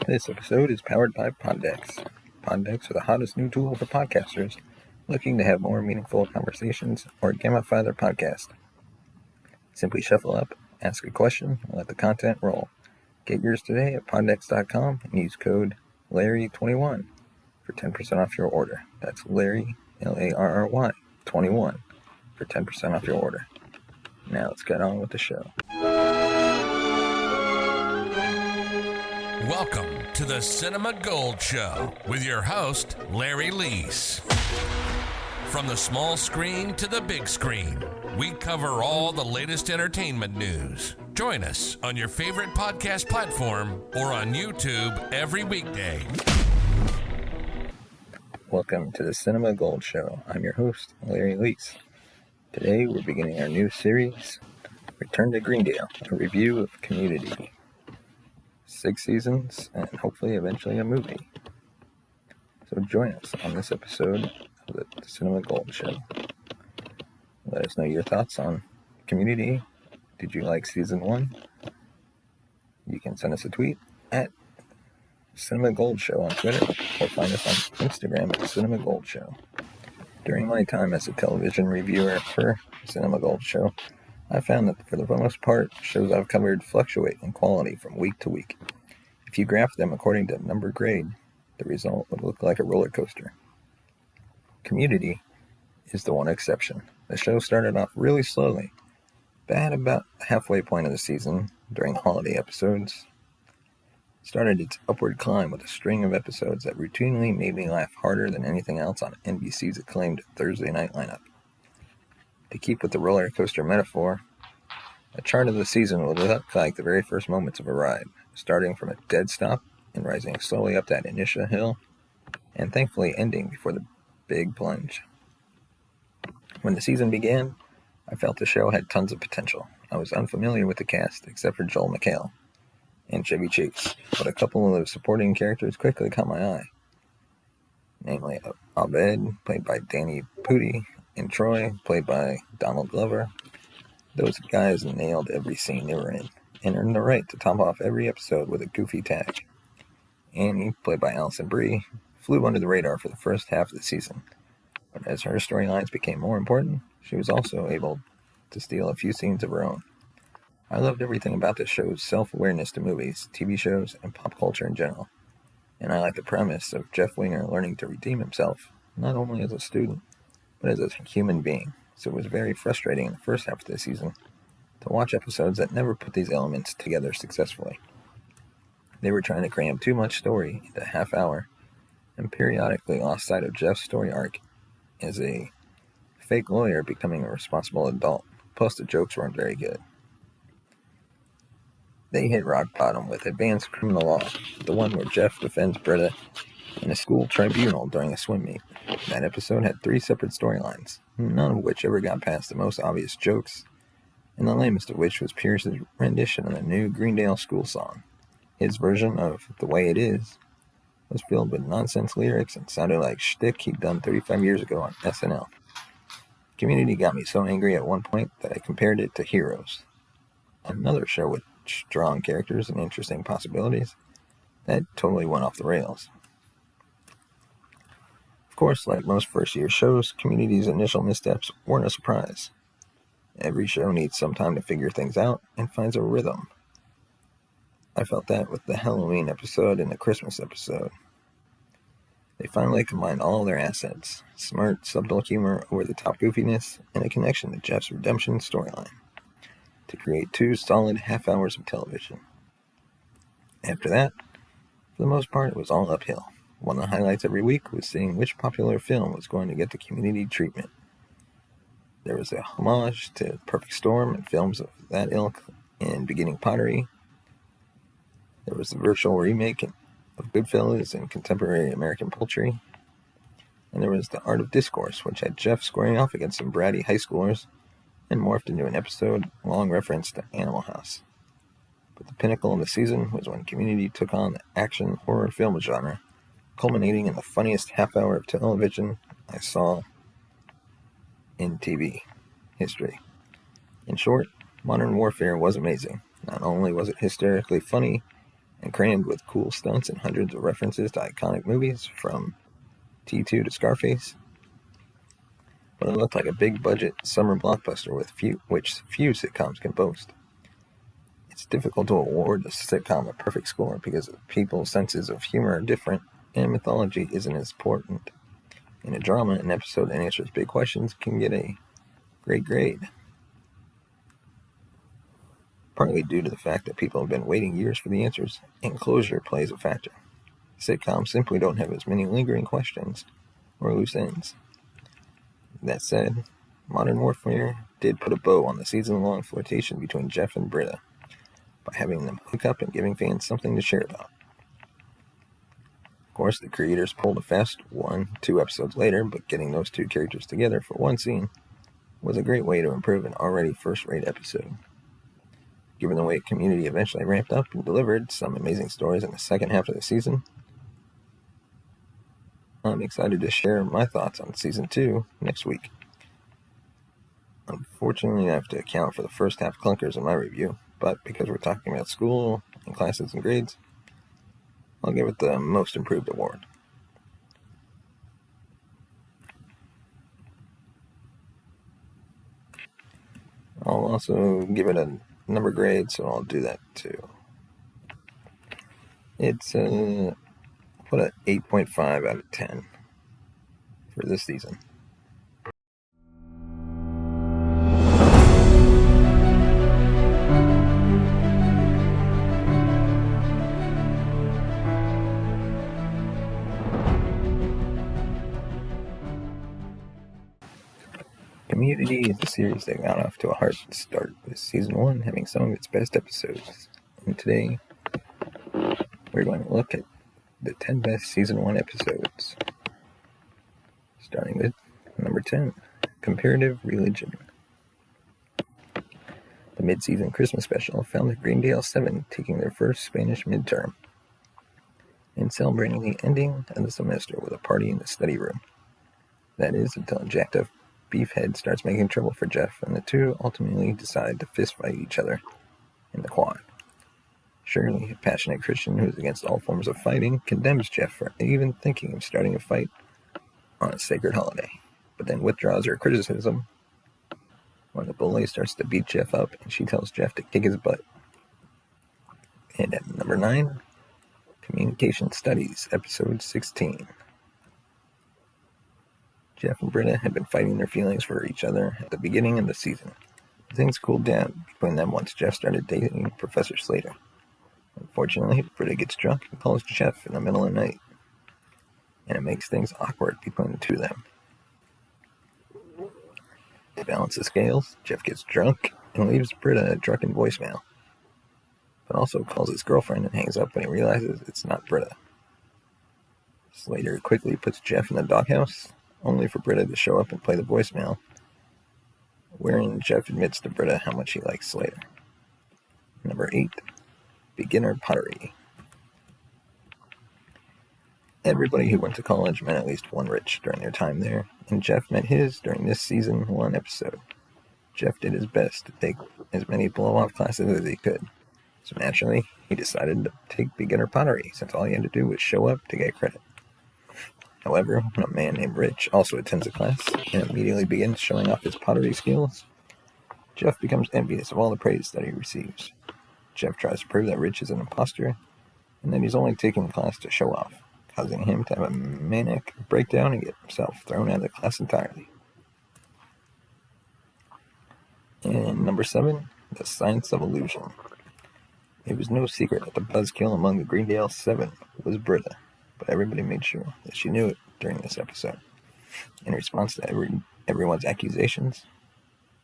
This episode is powered by Poddex. Poddex are the hottest new tool for podcasters looking to have more meaningful conversations or gamify their podcast. Simply shuffle up, ask a question, and let the content roll. Get yours today at poddex.com and use code Larry21 for 10% off your order. That's Larry, L-A-R-R-Y, 21 for 10% off your order. Now let's get on with the show. Welcome to the Cinema Gold Show with your host, Larry Leese. From the small screen to the big screen, we cover all the latest entertainment news. Join us on your favorite podcast platform or on YouTube every weekday. Welcome to the Cinema Gold Show. I'm your host, Larry Leese. Today we're beginning our new series, Return to Greendale, a review of Community. 6 seasons, and hopefully eventually a movie. So join us on this episode of the Cinema Gold Show. Let us know your thoughts on Community. Did you like season 1? You can send us a tweet at Cinema Gold Show on Twitter, or find us on Instagram at Cinema Gold Show. During my time as a television reviewer for Cinema Gold Show, I found that for the most part, shows I've covered fluctuate in quality from week to week. If you graph them according to number grade, the result would look like a roller coaster. Community is the one exception. The show started off really slowly, but at about the halfway point of the season, during the holiday episodes, started its upward climb with a string of episodes that routinely made me laugh harder than anything else on NBC's acclaimed Thursday night lineup. To keep with the roller coaster metaphor, a chart of the season will look like the very first moments of a ride, starting from a dead stop and rising slowly up that initial hill, and thankfully ending before the big plunge. When the season began, I felt the show had tons of potential. I was unfamiliar with the cast except for Joel McHale and Chevy Chase, but a couple of the supporting characters quickly caught my eye, namely Abed, played by Danny Pudi, and Troy, played by Donald Glover. Those guys nailed every scene they were in, and earned the right to top off every episode with a goofy tag. Annie, played by Allison Brie, flew under the radar for the first half of the season, but as her storylines became more important, she was also able to steal a few scenes of her own. I loved everything about this show's self-awareness to movies, TV shows, and pop culture in general, and I like the premise of Jeff Winger learning to redeem himself, not only as a student, but as a human being. So it was very frustrating in the first half of the season to watch episodes that never put these elements together successfully. They were trying to cram too much story into a half hour and periodically lost sight of Jeff's story arc as a fake lawyer becoming a responsible adult, plus the jokes weren't very good. They hit rock bottom with Advanced Criminal Law, the one where Jeff defends Britta in a school tribunal during a swim meet. That episode had 3 separate storylines, none of which ever got past the most obvious jokes, and the lamest of which was Pierce's rendition of the new Greendale school song. His version of The Way It Is was filled with nonsense lyrics and sounded like shtick he'd done 35 years ago on SNL. Community got me so angry at one point that I compared it to Heroes, another show with strong characters and interesting possibilities that totally went off the rails. Of course, like most first-year shows, Community's initial missteps weren't a surprise. Every show needs some time to figure things out and finds a rhythm. I felt that with the Halloween episode and the Christmas episode. They finally combined all their assets, smart, subtle humor, over-the-top goofiness, and a connection to Jeff's redemption storyline, to create 2 solid half hours of television. After that, for the most part, it was all uphill. One of the highlights every week was seeing which popular film was going to get the Community treatment. There was a homage to Perfect Storm and films of that ilk in Beginning Pottery. There was the virtual remake of Goodfellas in contemporary American poultry. And there was The Art of Discourse, which had Jeff squaring off against some bratty high schoolers and morphed into an episode-long reference to Animal House. But the pinnacle of the season was when Community took on the action horror film genre, culminating in the funniest half hour of television I saw in TV history. In short, Modern Warfare was amazing. Not only was it hysterically funny and crammed with cool stunts and hundreds of references to iconic movies from T2 to Scarface. But it looked like a big-budget summer blockbuster which few sitcoms can boast. It's difficult to award a sitcom a perfect score because people's senses of humor are different, and mythology isn't as important. In a drama, an episode that answers big questions can get a great grade, partly due to the fact that people have been waiting years for the answers, and closure plays a factor. Sitcoms simply don't have as many lingering questions or loose ends. That said, Modern Warfare did put a bow on the season-long flirtation between Jeff and Britta by having them hook up and giving fans something to share about. Of course, the creators pulled a fast one 2 episodes later, but getting those two characters together for one scene was a great way to improve an already first-rate episode. Given the way Community eventually ramped up and delivered some amazing stories in the second half of the season, I'm excited to share my thoughts on Season 2 next week. Unfortunately, I have to account for the first half clunkers in my review, but because we're talking about school and classes and grades, I'll give it the Most Improved award. I'll also give it a number grade, so I'll do that too. It's put an 8.5 out of 10 for this season. Community is a series that got off to a hard start, with Season 1 having some of its best episodes. And today, we're going to look at the 10 best Season 1 episodes. Starting with number 10, Comparative Religion. The mid-season Christmas special found the Greendale 7 taking their first Spanish midterm and celebrating the ending of the semester with a party in the study room. That is, until a jacked-up beefhead starts making trouble for Jeff, and the two ultimately decide to fistfight each other in the quad. Shirley, a passionate Christian who is against all forms of fighting, condemns Jeff for even thinking of starting a fight on a sacred holiday, but then withdraws her criticism when the bully starts to beat Jeff up and she tells Jeff to kick his butt. And at number 9, Communication Studies, episode 16. Jeff and Britta had been fighting their feelings for each other at the beginning of the season. Things cooled down between them once Jeff started dating Professor Slater. Unfortunately, Britta gets drunk and calls Jeff in the middle of the night, and it makes things awkward between the two of them. To balance the scales, Jeff gets drunk and leaves Britta a drunken voicemail, but also calls his girlfriend and hangs up when he realizes it's not Britta. Slater quickly puts Jeff in the doghouse, only for Britta to show up and play the voicemail, wherein Jeff admits to Britta how much he likes Slater. Number 8, Beginner Pottery. Everybody who went to college met at least one Rich during their time there, and Jeff met his during this Season 1 episode. Jeff did his best to take as many blow-off classes as he could, so naturally, he decided to take beginner pottery, since all he had to do was show up to get credit. However, when a man named Rich also attends a class and immediately begins showing off his pottery skills, Jeff becomes envious of all the praise that he receives. Jeff tries to prove that Rich is an imposter, and that he's only taking the class to show off, causing him to have a manic breakdown and get himself thrown out of the class entirely. And number 7, The Science of Illusion. It was no secret that the buzzkill among the Greendale 7 was Britta, but everybody made sure that she knew it during this episode. In response to everyone's accusations,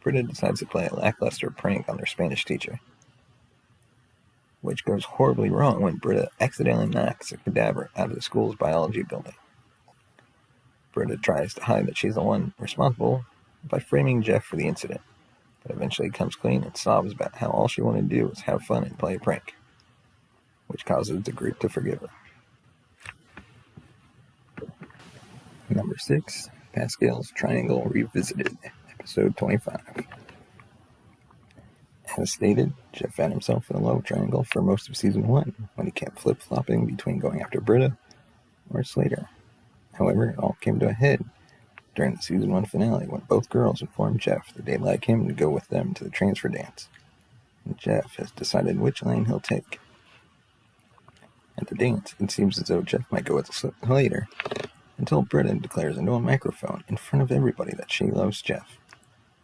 Britta decides to play a lackluster prank on their Spanish teacher, which goes horribly wrong when Britta accidentally knocks a cadaver out of the school's biology building. Britta tries to hide that she's the one responsible by framing Jeff for the incident, but eventually comes clean and sobs about how all she wanted to do was have fun and play a prank, which causes the group to forgive her. Number 6, Pascal's Triangle Revisited, episode 25. As As stated, Jeff found himself in a love triangle for most of Season 1, when he kept flip-flopping between going after Britta or Slater. However, it all came to a head during the Season 1 finale, when both girls informed Jeff that they'd like him to go with them to the transfer dance, and Jeff has decided which lane he'll take. At the dance, it seems as though Jeff might go with Slater, until Britta declares into a microphone in front of everybody that she loves Jeff.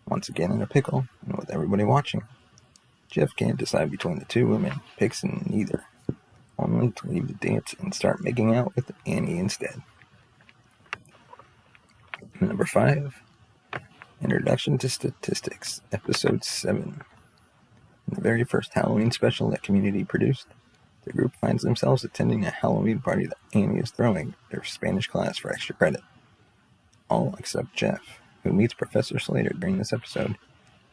Once again in a pickle, and with everybody watching, Jeff can't decide between the two women, picks neither, only to leave the dance and start making out with Annie instead. Number 5, Introduction to Statistics, Episode 7. In the very first Halloween special that Community produced, the group finds themselves attending a Halloween party that Annie is throwing their Spanish class for extra credit. All except Jeff, who meets Professor Slater during this episode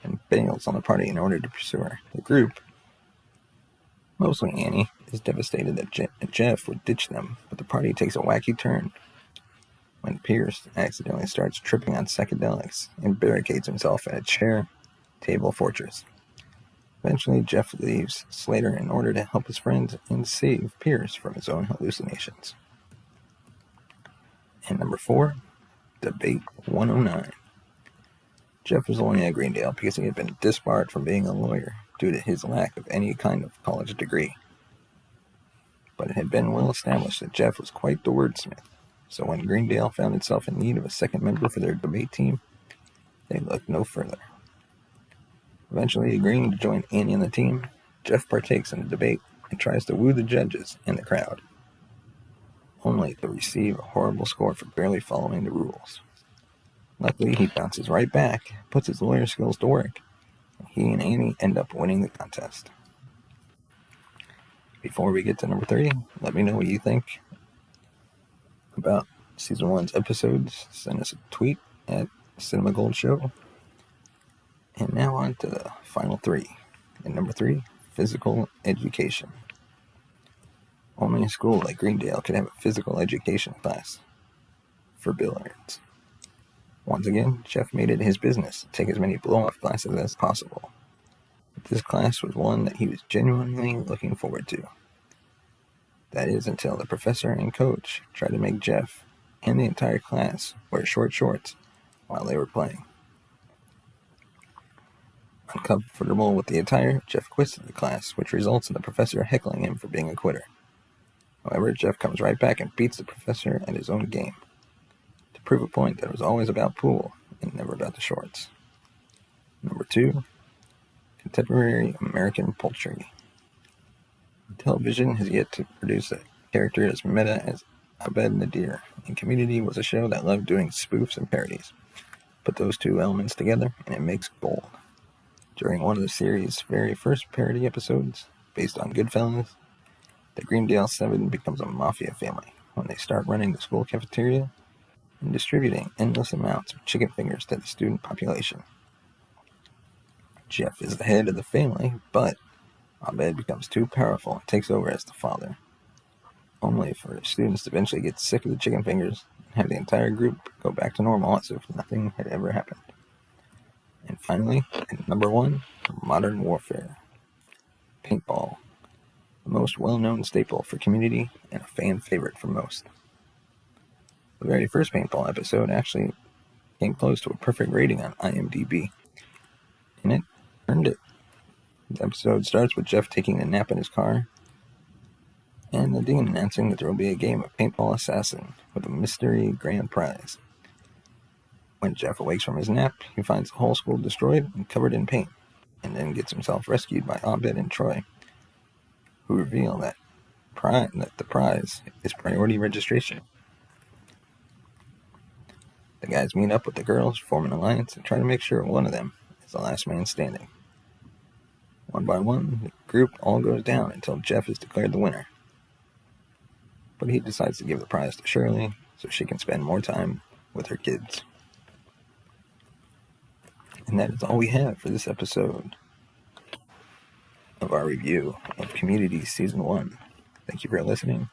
and bails on the party in order to pursue her. The group, mostly Annie, is devastated that Jeff would ditch them, but the party takes a wacky turn when Pierce accidentally starts tripping on psychedelics and barricades himself in a chair-table fortress. Eventually, Jeff leaves Slater in order to help his friends and save Pierce from his own hallucinations. And number 4, Debate 109. Jeff was only at Greendale because he had been disbarred from being a lawyer due to his lack of any kind of college degree. But it had been well established that Jeff was quite the wordsmith, so when Greendale found itself in need of a second member for their debate team, they looked no further. Eventually agreeing to join Annie and the team, Jeff partakes in the debate and tries to woo the judges and the crowd, only to receive a horrible score for barely following the rules. Luckily, he bounces right back, puts his lawyer skills to work, and he and Annie end up winning the contest. Before we get to number 3, let me know what you think about Season 1's episodes. Send us a tweet at Cinema Gold Show. And now on to the final 3. And number 3, physical education. Only a school like Greendale could have a physical education class for billiards. Once again, Jeff made it his business to take as many blow-off classes as possible. But this class was one that he was genuinely looking forward to. That is until the professor and coach tried to make Jeff and the entire class wear short shorts while they were playing. Uncomfortable with the attire, Jeff quits the class, which results in the professor heckling him for being a quitter. However, Jeff comes right back and beats the professor at his own game, to prove a point that it was always about pool and never about the shorts. Number 2, contemporary American poultry. Television has yet to produce a character as meta as Abed Nadir, and Community was a show that loved doing spoofs and parodies. Put those two elements together and it makes gold. During one of the series' very first parody episodes, based on Goodfellas, the Greendale 7 becomes a mafia family when they start running the school cafeteria and distributing endless amounts of chicken fingers to the student population. Jeff is the head of the family, but Abed becomes too powerful and takes over as the father, only for the students to eventually get sick of the chicken fingers and have the entire group go back to normal as if nothing had ever happened. And finally, at number 1, modern warfare. Paintball, the most well-known staple for Community and a fan favorite for most. The very first Paintball episode actually came close to a perfect rating on IMDb, and it earned it. The episode starts with Jeff taking a nap in his car, and the dean announcing that there will be a game of Paintball Assassin with a mystery grand prize. When Jeff awakes from his nap, he finds the whole school destroyed and covered in paint, and then gets himself rescued by Abed and Troy, who reveal that the prize is priority registration. The guys meet up with the girls, form an alliance, and try to make sure one of them is the last man standing. One by one, the group all goes down until Jeff is declared the winner. But he decides to give the prize to Shirley so she can spend more time with her kids. And that is all we have for this episode of our review of Community Season 1. Thank you for listening.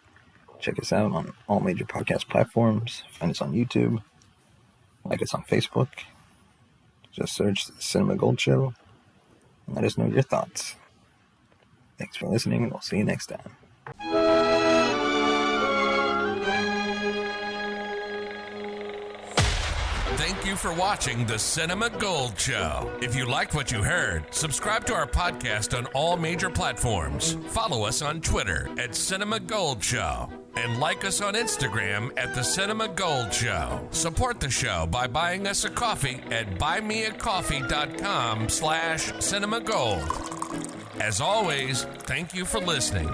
Check us out on all major podcast platforms. Find us on YouTube. Like us on Facebook. Just search the Cinema Gold Show. Let us know your thoughts. Thanks for listening, and we'll see you next time. Thank you for watching the Cinema Gold Show. If you liked what you heard, subscribe to our podcast on all major platforms. Follow us on Twitter at Cinema Gold Show. And like us on Instagram at The Cinema Gold Show. Support the show by buying us a coffee at buymeacoffee.com/cinemagold. As always, thank you for listening.